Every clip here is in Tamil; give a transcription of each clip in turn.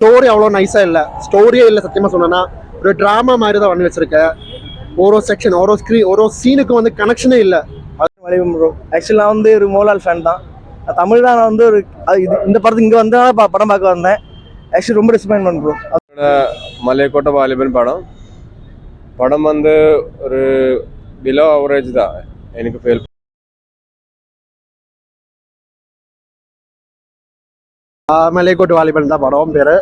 ஸ்டோரி அவ்வளோ நைஸாக இல்லை, ஸ்டோரியே இல்லை சத்தியமாக சொன்னேன்னா. ஒரு ட்ராமா மாதிரி தான் பண்ணி வச்சிருக்கேன். ஒரு செக்ஷன் ஒரு சீனுக்கு வந்து கனெக்ஷனே இல்லை. வலிவம் ப்ரோ. ஆக்சுவலி நான் வந்து ஒரு மோலால் ஃபேன் தான். தமிழ் தான். நான் வந்து ஒரு இந்த படத்துக்கு இங்கே வந்தா படம் பார்க்க வந்தேன். ஆக்சுவலி ரொம்ப டிசப்பாயின்மெண்ட் ப்ரோ. மலைக்கோட்டை வாலிபன் படம் வந்து ஒரு பிலோ அவரேஜ் தான் எனக்கு ஃபீல். மலைக்கோட்டை வாலிபன் தான் படம் பேர்.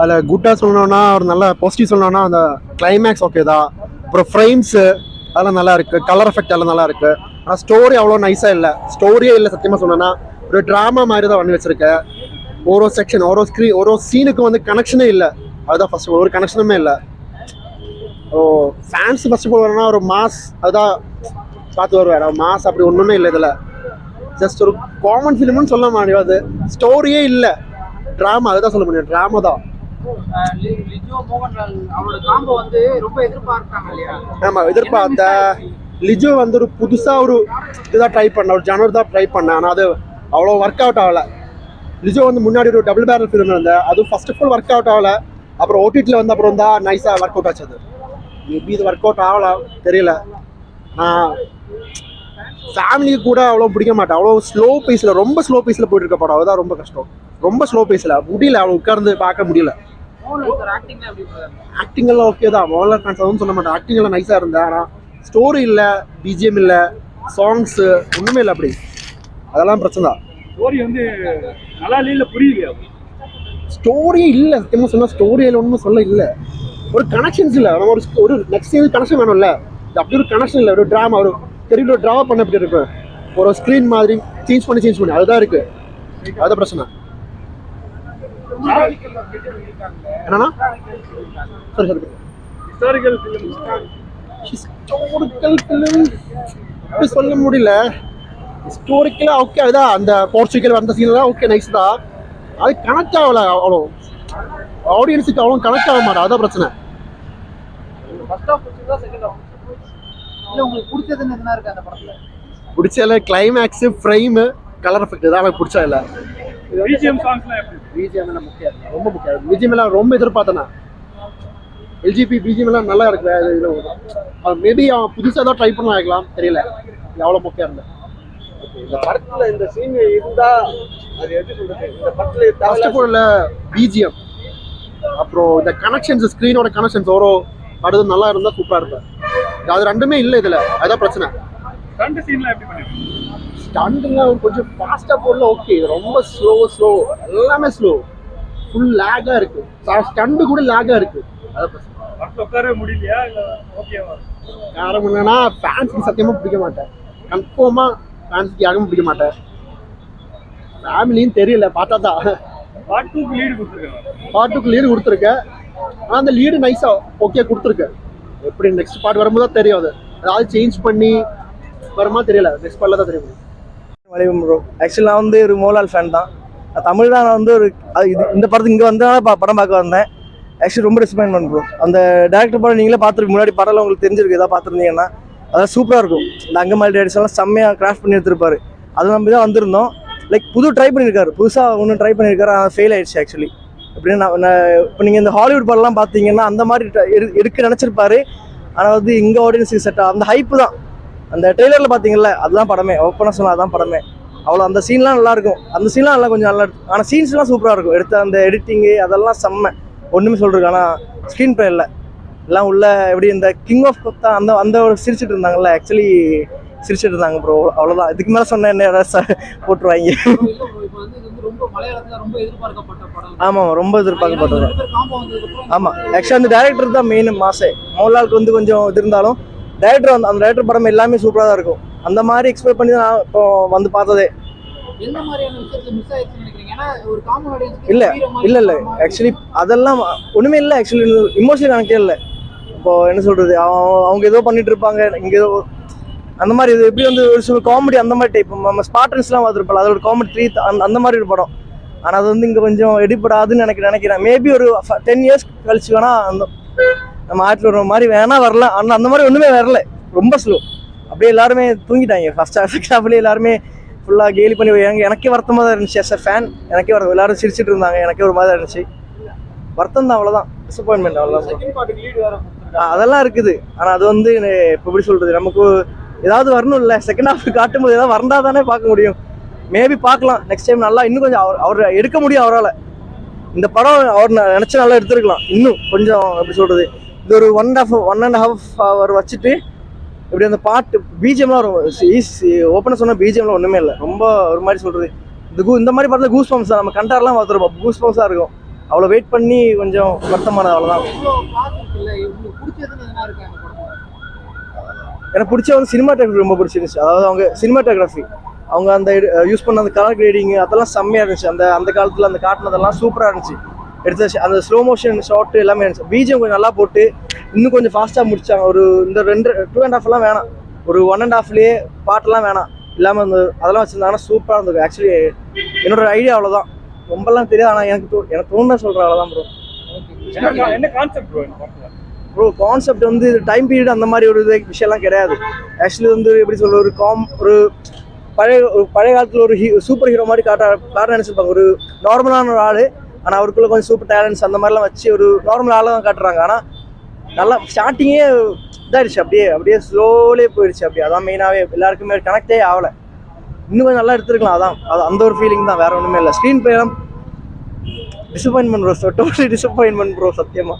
அதில் குட்டாக சொல்லணும்னா ஒரு நல்ல பாசிட்டிவ் சொல்லணும்னா அந்த கிளைமேக்ஸ் ஓகே தான். அப்புறம் ஃப்ரேம்ஸு அதெல்லாம் நல்லா இருக்குது, கலர் எஃபெக்ட் எல்லாம் நல்லா இருக்குது. ஆனால் ஸ்டோரி அவ்வளோ நைஸாக இல்லை, ஸ்டோரியே இல்லை சத்தியமாக சொன்னேன்னா. ஒரு ட்ராமா மாதிரி தான் பண்ணி வச்சுருக்கேன். ஒரு செக்ஷன் ஒரு சீனுக்கு வந்து கனெக்ஷனே இல்லை. அதுதான் ஃபர்ஸ்ட் ஆஃப் ஆல், ஒரு கனெக்ஷனுமே இல்லை. ஓ ஃபேன்ஸ் ஃபர்ஸ்ட் ஆஃப் ஆல் வரணும்னா ஒரு மாஸ் அதுதான் பார்த்து வருவேன். மாஸ் அப்படி ஒன்றுமே இல்லை இதில். ஜஸ்ட் ஒரு காமன் ஃபிலிம்னு சொல்ல முடியாது, ஸ்டோரியே இல்லை, ட்ராமா. அதுதான் சொல்ல முடியும், ட்ராமா தான். ஆமா எதிர்பார்த்த லிஜோ வந்து ஒரு புதுசா ஒரு இதுதான் ட்ரை பண்ண, ஒரு ஜானர் தான் ட்ரை பண்ணேன். ஆனால் அது அவ்வளோ ஒர்க் அவுட் ஆகலை. லிஜோ வந்து முன்னாடி ஒரு டபுள் பேரல் ஃபிலிம் இருந்தேன், அது first of all work out ஆகலை. அப்புறம் ஓடிடியில் வந்து அப்புறம் தான் நைஸாக ஒர்க் அவுட் ஆச்சு. அது மேபி இது ஒர்க் அவுட் ஆகலாம் தெரியல. ஃபேமிலிக்கு கூட அவ்வளோ பிடிக்க மாட்டேன். அவ்வளோ ஸ்லோ பேஸில், ரொம்ப ஸ்லோ பேஸில் போயிட்டு இருக்க படம். அதுதான் ரொம்ப கஷ்டம். ரொம்ப ஸ்லோ பேஸில் முடியல, அவ்வளோ உட்கார்ந்து பார்க்க முடியல. ஆக்டிங் எல்லாம் ஓகே தான், மோகன்லால் ஃபேன்ஸ் அதுவும் சொல்ல மாட்டேன். ஆக்டிங் எல்லாம் நைஸாக இருந்தேன். ஆனால் ஸ்டோரி இல்லை, பிஜிஎம் இல்லை, சாங்ஸு ஒன்றுமே இல்லை. அப்படி அதெல்லாம் பிரச்சனை தான். ஸ்டோரி வந்து நல்லா இல்லை, புரியலையா? ஸ்டோரியே இல்லை சத்தியமாக சொன்னால். ஸ்டோரியில் ஒன்றுமே சொல்ல இல்லை, ஒரு கனெக்ஷன்ஸ் இல்லை. நம்ம ஒரு நெக்ஸ்ட் சீன் கனெக்ஷன் வேணும்ல, அப்படி ஒரு கனெக்ஷன் இல்லை. ஒரு ட்ராமா, ஒரு தெரியல, ஒரு ட்ராமா பண்ண அப்படி இருக்கும். ஒரு ஸ்க்ரீன் மாதிரி சேஞ்ச் பண்ணி அதுதான் இருக்குது. அதுதான் பிரச்சனை. என்னன்னா சரி ஹிஸ்டாரிக்கல் ஃபிலிம் அப்படி சொல்ல முடியல. ஹிஸ்டாரிக்கலாக ஓகே, அதுதான் அந்த போர்ச்சுகல் வந்த சீன்லாம் ஓகே, நைஸ் தான். அது கனெக்ட் ஆகலை அவ்வளோ, ஆடியன்ஸுக்கு அவ்வளோ கனெக்ட் ஆக மாட்டேன். அதான் பிரச்சனை. பிடிச்சல கிளைமேக்ஸு, ஃப்ரேமு, கலர் எஃபெக்ட் தான் எனக்கு பிடிச்சா இல்லை. பிஜிஎம் சாங்ஸ்லாம் எப்படி? பிஜிஎம் எல்லாம் முக்கியம், ரொம்ப முக்கியம். பிஜிஎம் எல்லாம் ரொம்ப எதிர்பார்த்தேன். எல்ஜிபி பிஜிஎம் எல்லாம் நல்லா இருக்கு. மேபி அவன் புதுசாக தான் ட்ரை பண்ண வைக்கலாம், தெரியல. எவ்வளோ முக்கியம் இருந்தேன் இந்த படத்துல இந்த சீன் இருந்தா அது எப்படி சொல்றது, இந்த படத்துல ஃபர்ஸ்ட் ஆஃப் ஆல் பிஜிஎம், அப்புறம் இந்த கனெக்ஷன்ஸ், ஸ்க்ரீனோட கனெக்ஷன்ஸ் ஒரு அடுத்து நல்லா இருந்தால் சூப்பராக இருப்பேன். அது ரெண்டுமே இல்லை இதில், அதுதான் பிரச்சனை. ஸ்டண்ட் சீன்லாம் எப்படி பண்ணுவீங்க? ஸ்டண்ட்லாம் கொஞ்சம் ஃபாஸ்ட்டாக போடல, ஓகே. ரொம்ப ஸ்லோ, எல்லாமே ஸ்லோ, ஃபுல் லேகாக இருக்கு. ஸ்டண்டு கூட லேகாக இருக்கு. அதான் பிரச்சனை. உட்காரவே முடியலையா இல்லை ஓகேவா? காரணம் என்னன்னா ஃபேன்ஸுக்கு சத்தியமாக பிடிக்க மாட்டேன். கன்ஃபார்மாக ஃபேன்ஸுக்கு யாருமே பிடிக்க மாட்டேன். ஃபேமிலின்னு தெரியல, பார்த்தா தான். பார்ட் 2க்கு லீடு கொடுத்துருக்கேன். பார்ட் 2க்கு லீடு கொடுத்துருக்கேன். ஆனால் அந்த லீடு நைஸாக ஓகே கொடுத்துருக்கேன். எப்படி நெக்ஸ்ட் பார்ட் வரும்போது தான் தெரியும். அது அதாவது சேஞ்ச் பண்ணி வருமா தெரியல, நெக்ஸ்ட் பார்ட்டில் தான் தெரியும். வலிவம் ப்ரோ. ஆக்சுவலி நான் வந்து ஒரு மோலால் ஃபேன் தான். தமிழ் தான். நான் வந்து ஒரு இந்த படத்துக்கு இங்கே வந்தா படம் பார்க்க வந்தேன். ஆக்சுவலி ரொம்ப டிசப்பாயின்மெண்ட் ப்ரோ. அந்த டேரக்டர் படம் நீங்களே பார்த்துருக்கு, முன்னாடி படம்லாம் உங்களுக்கு தெரிஞ்சிருக்கு, எதாவது பார்த்துருந்தீங்கன்னா அதாவது சூப்பராக இருக்கும். இந்த அங்கமாலி டேரக்டர்ஸ் எல்லாம் செம்மையாக கிராஃப்ட் பண்ணி எடுத்திருப்பாரு. அது நம்ம தான் வந்திருந்தோம். லைக் புது ட்ரை பண்ணியிருக்காரு, புதுசாக ஒன்று ட்ரை பண்ணியிருக்காரு. ஆனால் ஃபெயில் ஆயிடுச்சு ஆக்சுவலி. எப்படின்னு இப்போ நீங்கள் இந்த ஹாலிவுட் படம்லாம் பார்த்தீங்கன்னா அந்த மாதிரி எடுக்க நினச்சிருப்பாரு. ஆனால் வந்து இங்கே ஆடியன்ஸுக்கு செட் அந்த ஹைப்பு தான். அந்த ட்ரெய்லரில் பார்த்தீங்கல்ல, அதுதான் படமே. ஓப்பனாக சொன்னால் அதுதான் படமே. அவ்வளோ அந்த சீன்லாம் நல்லாயிருக்கும். அந்த சீன்லாம் நல்லா கொஞ்சம் நல்லா இருக்கும். ஆனால் சீன்ஸ்லாம் சூப்பராக இருக்கும். எடுத்த அந்த எடிட்டிங்கு அதெல்லாம் செம்ம, ஒன்றுமே சொல்கிறதுக்கு. ஆனால் ஸ்க்ரீன் ப்ளே இல்லை, எல்லாம் உள்ள எப்படி இந்த கிங் ஆஃப் கொத்தா அந்த ஒரு சிரிச்சிட்டு இருந்தாங்கல்ல, ஆக்சுவலி சிரிச்சிட்டு இருந்தாங்க ப்ரோ. அவ்வளோதான். இதுக்கு மேலே சொன்ன என்ன போட்டுருவாங்க. ஆமாம், ரொம்ப எதிர்பார்க்கப்பட்டது. ஆமாம், ஆக்சுவலி அந்த டேரக்டர் தான் மெயின் மாசே. மோகன்லாலுக்கு வந்து கொஞ்சம் இது இருந்தாலும் டேரக்டர் வந்து அந்த டேரக்டர் படம் எல்லாமே சூப்பராக தான் இருக்கும். அந்த மாதிரி எக்ஸ்பெக்ட் பண்ணி தான் நான் இப்போ வந்து பார்த்ததே. இல்லை ஆக்சுவலி அதெல்லாம் ஒன்றுமே இல்லை. ஆக்சுவலி இமோஷனல் கணக்கே இல்லை. இப்போ என்ன சொல்கிறது, அவங்க ஏதோ பண்ணிட்டு இருப்பாங்க, இங்கே ஏதோ அந்த மாதிரி. இது எப்படி வந்து ஒரு சில காமெடி அந்த மாதிரி டைப், நம்ம ஸ்பார்டன்ஸ்லாம் பார்த்துருப்போம், அதோட காமெடி 3 அந்த மாதிரி ஒரு படம். ஆனால் அது வந்து இங்கே கொஞ்சம் எடுப்படாதுன்னு நினைக்கிறேன். மேபி ஒரு 10 years கழிச்சு வேணா அந்த நம்ம ஆட்டில் வர மாதிரி வேணா வரலாம். ஆனால் அந்த மாதிரி ஒன்றுமே வரல, ரொம்ப ஸ்லோ. அப்படியே எல்லாருமே தூங்கிட்டாங்க. ஃபர்ஸ்ட் ஹாஃப்லேயே எல்லாருமே ஃபுல்லாக கேலி பண்ணி எனக்கே வருத்தமாக தான் இருந்துச்சு. எஸ் ஃபேன் எனக்கே எல்லாரும் சிரிச்சிட்டு இருந்தாங்க, எனக்கே ஒரு மாதிரி இருந்துச்சு. வருத்தம் தான், அவ்வளோதான். டிசப்பாயின்மெண்ட் அவ்வளோதான் ப்ரோ. செகண்ட் பார்ட்டுக்கு லீடு வேற கொடுத்துருக்காங்க. அதெல்லாம் இருக்குது. ஆனால் அது வந்து இப்போ எப்படி சொல்கிறது, நமக்கு ஏதாவது வரணும் இல்லை, செகண்ட் ஹாஃப் காட்டும்போது ஏதாவது வந்தால் தானே பார்க்க முடியும். மேபி பார்க்கலாம் நெக்ஸ்ட் டைம் நல்லா இன்னும் கொஞ்சம் அவர் எடுக்க முடியும் அவரால். இந்த படம் அவர் நினச்சி நல்லா எடுத்துருக்கலாம் இன்னும் கொஞ்சம். எப்படி சொல்கிறது, இது ஒரு 1.5 hour வச்சுட்டு இப்படி அந்த பாட்டு பிஜிஎம்லாம் வரும். ஓப்பனாக சொன்னால் பிஜிஎம்லாம் ஒன்றுமே இல்லை. ரொம்ப ஒரு மாதிரி சொல்கிறது, இந்த மாதிரி படத்தில் கூஸ் பம்ப்ஸ் தான், நம்ம கண்டாரெலாம் பார்த்துருப்போம், கூஸ் பம்ப்ஸாக இருக்கும். அவ்வளோ வெயிட் பண்ணி கொஞ்சம் வருத்தமானது, அவ்வளோதான். எனக்கு பிடிச்ச வந்து சினிமாட்டோகிராஃபி ரொம்ப பிடிச்சிருந்துச்சு. அதாவது அவங்க சினிமாட்டோகிராஃபி, அவங்க அந்த யூஸ் பண்ண அந்த கலர் கிரேடிங் அதெல்லாம் செம்மையாக இருந்துச்சு. அந்த காலத்தில் அந்த காட்டினதெல்லாம் சூப்பராக இருந்துச்சு. எடுத்த அந்த ஸ்லோ மோஷன் ஷாட்டு எல்லாமே இருந்துச்சு. பிஜிஎம் கொஞ்சம் நல்லா போட்டு இன்னும் கொஞ்சம் ஃபாஸ்ட்டாக முடிச்சாங்க. ஒரு இந்த 2.5 வேணாம், ஒரு 1.5 பாட்டெல்லாம் வேணாம் இல்லாமல் அதெல்லாம் வச்சுருந்தாங்கன்னா சூப்பராக இருந்தது. ஆக்சுவலி என்னோட ஐடியா அவ்வளோதான், ரொம்பலாம் தெரியாது. ஆனால் எனக்கு தோணுதான் சொல்கிறேன், அவ்வளோதான் ப்ரோ. என்ன கான்செப்ட் ப்ரோ? கான்செப்ட் வந்து டைம் பீரியட் அந்த மாதிரி ஒரு விஷயம்லாம் கிடையாது. ஆக்சுவலி வந்து எப்படி சொல்ற, ஒரு பழைய காலத்தில் ஒரு சூப்பர் ஹீரோ மாதிரி காட்ட நினைச்சிருப்பாங்க. ஒரு நார்மலான ஒரு ஆள், ஆனால் அவருக்குள்ள கொஞ்சம் சூப்பர் டேலண்ட்ஸ் அந்த மாதிரிலாம் வச்சு ஒரு நார்மல் ஆளாக தான் காட்டுறாங்க. ஆனால் நல்லா ஸ்டார்டிங்கே இதாகிடுச்சு, அப்படியே ஸ்லோலே போயிடுச்சு. அதான் மெயினாகவே எல்லாருக்குமே கனெக்டே ஆகலை. இன்னும் கொஞ்சம் நல்லா எடுத்துருக்கலாம். அது அந்த ஒரு ஃபீலிங் தான், வேற ஒன்றுமே இல்லை. ஸ்க்ரீன் பிளேலாம் disappointment bro, totally disappointment bro, சத்தியமாக.